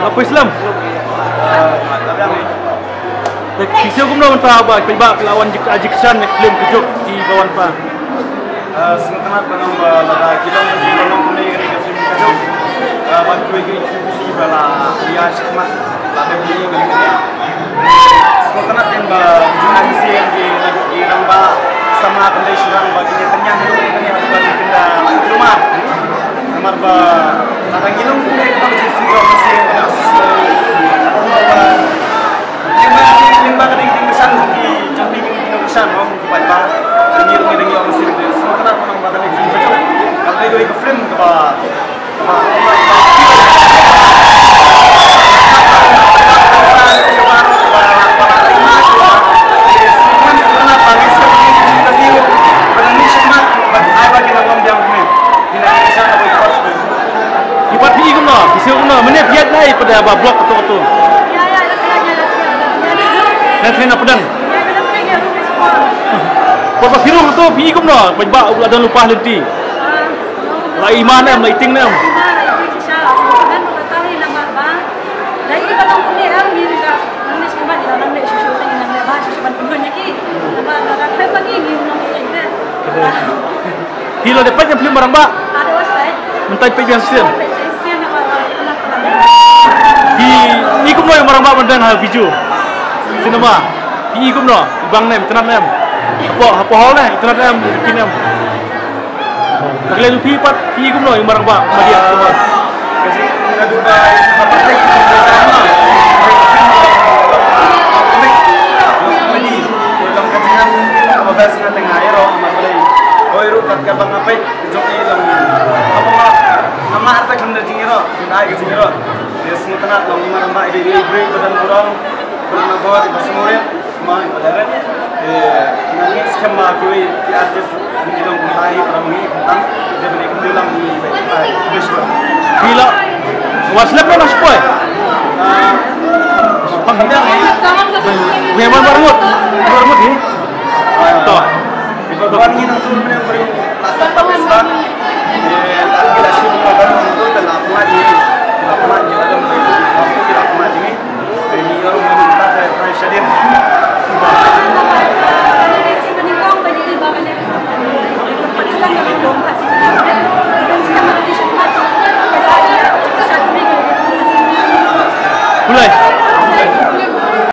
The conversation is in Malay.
Apa Islam? Bisa kum lawan pa ba tiba lawan Aji Kesan nek film kejuk di bawah pa. Sementara dengan pada kita menjadi orang ini dari film kejuk. Bantu lagi si bala dia khidmat lada beli begini. Sementara dengan jurnalisi yang di ramba sama pendai surang bagi ternyang itu ini bagi kita rumah. Kamar ba kadang gilung punya kita mesti singgah masih limba kadang kesan di jambi kesan mau kupai ba ini rumah dengan orang masih itu sementara orang badan itu kalau itu ke film ke ba Ibat bi gum no, bisa gum no, mana biat nai pada apa blok atau. Ya, Nanti nak pedang. Kau firung tu bi gum no, banyak ada lupa lenti. Lai mana, lai ting nam. Hilo dapat yang film barang ba? Ada website. Mentai pejuang sistem. Di ikum no yang barang ba mendan hal biju. Sinema. Di ikum no, bang nem, tenat nem. Apa hal nem, tenat nem, bikin nem. Tak lelu pipat, di ikum no yang barang ba media. Kasi ngadu ba apa tek sama. Dalam kajian bahasa tengah aero amalai. Oiru katka bang apa joki lang. Apa nama arta kandar jingiro, naik jingiro. Dia sementara lang lima ramba ide break badan kurang kurang buat semua main belajar. Nangis skema kui di artis menjelang mulai peramengi tentang dia beri kendilang di Biswa. Bila waslap na mas boy. Pangdang. Memang baru.